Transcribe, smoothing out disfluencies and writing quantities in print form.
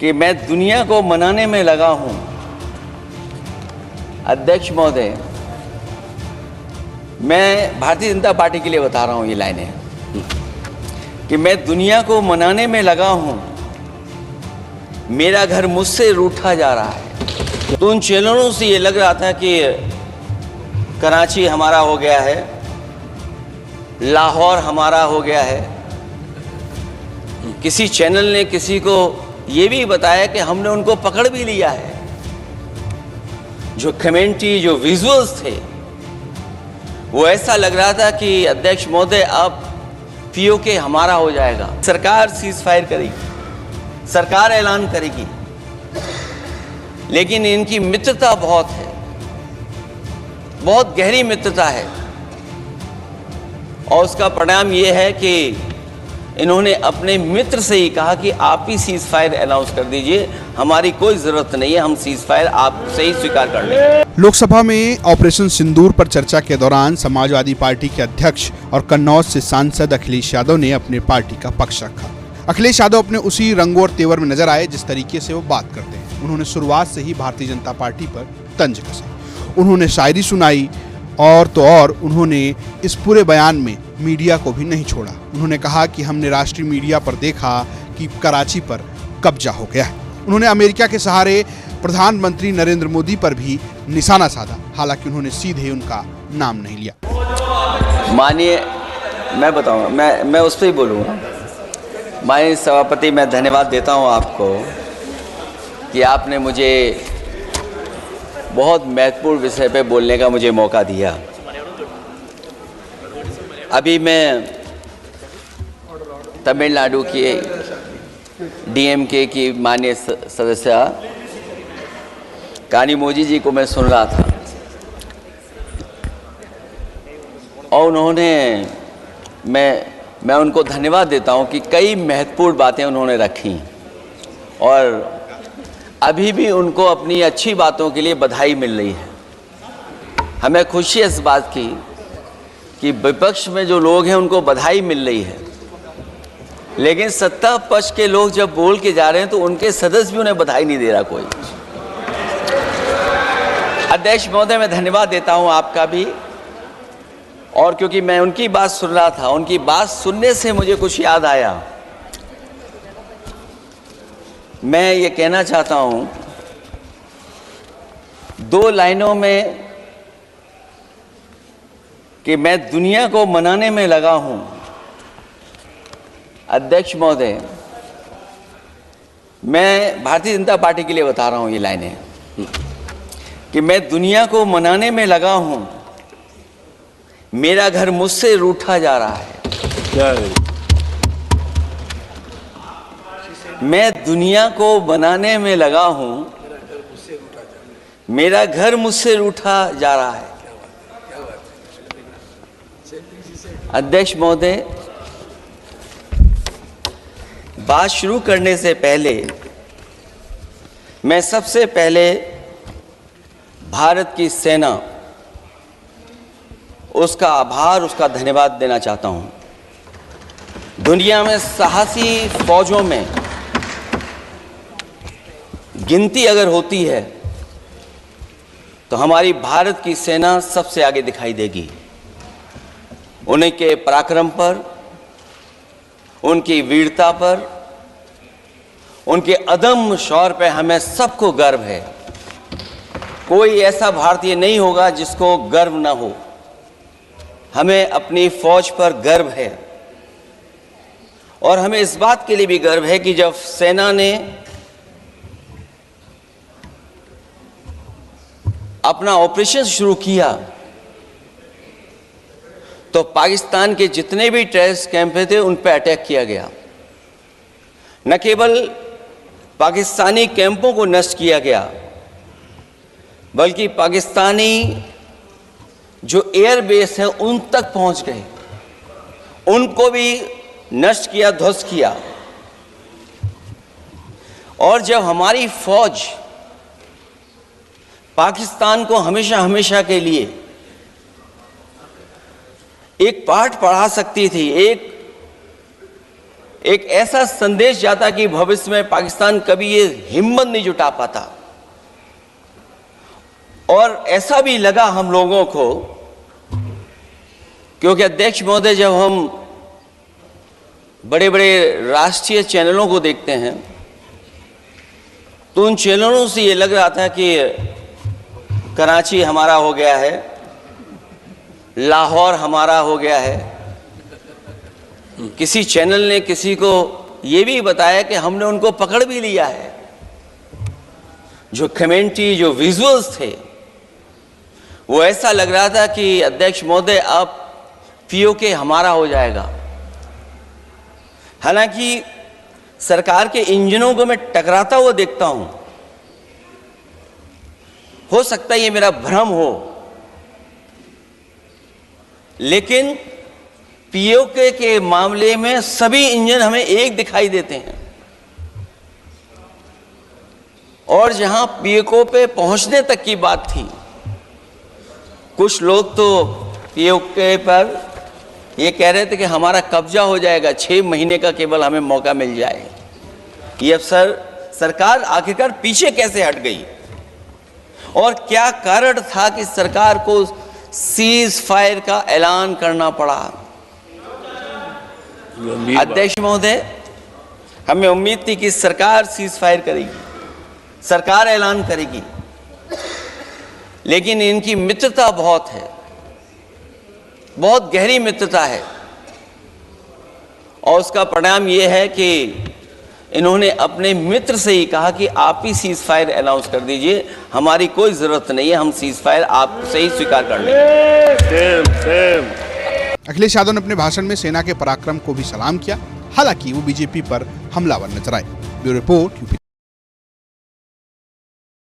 कि मैं दुनिया को मनाने में लगा हूं। अध्यक्ष महोदय, मैं भारतीय जनता पार्टी के लिए बता रहा हूं ये लाइनें कि मैं दुनिया को मनाने में लगा हूं, मेरा घर मुझसे रूठा जा रहा है। तो उन चैनलों से ये लग रहा था कि कराची हमारा हो गया है, लाहौर हमारा हो गया है। किसी चैनल ने किसी को ये भी बताया कि हमने उनको पकड़ भी लिया है। जो कमेंट्री, जो विजुअल्स थे, वो ऐसा लग रहा था कि अध्यक्ष महोदय अब पीओके हमारा हो जाएगा, सरकार सीज फायर करेगी, सरकार ऐलान करेगी। लेकिन इनकी मित्रता बहुत है, बहुत गहरी मित्रता है, और उसका परिणाम ये है कि इन्होंने अपने मित्र से ही कहा कि आप ही सीज फायर अनाउंस कर दीजिए, हमारी कोई जरूरत नहीं है, हम सीज फायर आपसे ही स्वीकार कर लेंगे। लोकसभा में ऑपरेशन सिंदूर पर चर्चा के दौरान समाजवादी पार्टी के अध्यक्ष और कन्नौज से सांसद अखिलेश यादव ने अपने पार्टी का पक्ष रखा। अखिलेश यादव अपने उसी रंगों और तेवर में नजर आए जिस तरीके से वो बात करते हैं। उन्होंने शुरुआत से ही भारतीय जनता पार्टी पर तंज कसे। उन्होंने शायरी सुनाई और तो और उन्होंने इस पूरे बयान में मीडिया को भी नहीं छोड़ा। उन्होंने कहा कि हमने राष्ट्रीय मीडिया पर देखा कि कराची पर कब्जा हो गया है। उन्होंने अमेरिका के सहारे प्रधानमंत्री नरेंद्र मोदी पर भी निशाना साधा, हालांकि उन्होंने सीधे उनका नाम नहीं लिया। माननीय, मैं बताऊंगा, मैं उस पर ही बोलूँगा। माननीय सभापति, मैं धन्यवाद देता हूं आपको कि आपने मुझे बहुत महत्वपूर्ण विषय पे बोलने का मुझे मौका दिया। अभी मैं तमिलनाडु के डीएमके की माननीय सदस्य कानिमोझी जी को मैं सुन रहा था, और उन्होंने, मैं उनको धन्यवाद देता हूं कि कई महत्वपूर्ण बातें उन्होंने रखी, और अभी भी उनको अपनी अच्छी बातों के लिए बधाई मिल रही है। हमें खुशी है इस बात की कि विपक्ष में जो लोग हैं उनको बधाई मिल रही है, लेकिन सत्ता पक्ष के लोग जब बोल के जा रहे हैं तो उनके सदस्य भी उन्हें बधाई नहीं दे रहा कोई। अध्यक्ष महोदय, मैं धन्यवाद देता हूं आपका भी, और क्योंकि मैं उनकी बात सुन रहा था, उनकी बात सुनने से मुझे कुछ याद आया। मैं ये कहना चाहता हूं 2 लाइनों में कि मैं दुनिया को मनाने में लगा हूं। अध्यक्ष महोदय, मैं भारतीय जनता पार्टी के लिए बता रहा हूं ये लाइनें कि मैं दुनिया को मनाने में लगा हूं, मेरा घर मुझसे रूठा जा रहा है। मैं दुनिया को बनाने में लगा हूं, मेरा घर मुझसे रूठा जा रहा है। अध्यक्ष महोदय, बात शुरू करने से पहले मैं सबसे पहले भारत की सेना, उसका आभार, उसका धन्यवाद देना चाहता हूं। दुनिया में साहसी फौजों में गिनती अगर होती है तो हमारी भारत की सेना सबसे आगे दिखाई देगी। उनके पराक्रम पर, उनकी वीरता पर, उनके अदम्य शौर्य पर हमें सबको गर्व है। कोई ऐसा भारतीय नहीं होगा जिसको गर्व ना हो। हमें अपनी फौज पर गर्व है, और हमें इस बात के लिए भी गर्व है कि जब सेना ने अपना ऑपरेशन शुरू किया तो पाकिस्तान के जितने भी टेररिस्ट कैंप थे उन पर अटैक किया गया। न केवल पाकिस्तानी कैंपों को नष्ट किया गया, बल्कि पाकिस्तानी जो एयरबेस है उन तक पहुंच गए, उनको भी नष्ट किया, ध्वस्त किया। और जब हमारी फौज पाकिस्तान को हमेशा हमेशा के लिए एक पाठ पढ़ा सकती थी, एक एक ऐसा संदेश जाता कि भविष्य में पाकिस्तान कभी ये हिम्मत नहीं जुटा पाता। और ऐसा भी लगा हम लोगों को, क्योंकि अध्यक्ष महोदय, जब हम बड़े बड़े राष्ट्रीय चैनलों को देखते हैं तो उन चैनलों से ये लग रहा था कि कराची हमारा हो गया है, लाहौर हमारा हो गया है। किसी चैनल ने किसी को ये भी बताया कि हमने उनको पकड़ भी लिया है। जो कमेंट्री, जो विजुअल्स थे, वो ऐसा लग रहा था कि अध्यक्ष महोदय अब पीओके हमारा हो जाएगा। हालांकि सरकार के इंजनों को मैं टकराता हुआ देखता हूं। हो सकता है ये मेरा भ्रम हो, लेकिन पीओके के मामले में सभी इंजन हमें एक दिखाई देते हैं। और जहां पीओके पे पहुंचने तक की बात थी, कुछ लोग तो पीओके पर ये कह रहे थे कि हमारा कब्जा हो जाएगा, 6 महीने का केवल हमें मौका मिल जाए। ये अफसर सरकार आखिरकार पीछे कैसे हट गई और क्या कारण था कि सरकार को सीज फायर का ऐलान करना पड़ा? अध्यक्ष महोदय, हमें उम्मीद थी कि सरकार सीज फायर करेगी, सरकार ऐलान करेगी, लेकिन इनकी मित्रता बहुत है, बहुत गहरी मित्रता है। और उसका परिणाम यह है कि इन्होंने अपने मित्र से ही कहा कि आप ही सीज फायर अनाउंस कर दीजिए, हमारी कोई जरूरत नहीं है, हम सीज फायर आपसे ही स्वीकार कर लेंगे। अखिलेश यादव ने अपने भाषण में सेना के पराक्रम को भी सलाम किया। हालांकि वो बीजेपी पर हमलावर नजर आए। Bureau report, UP.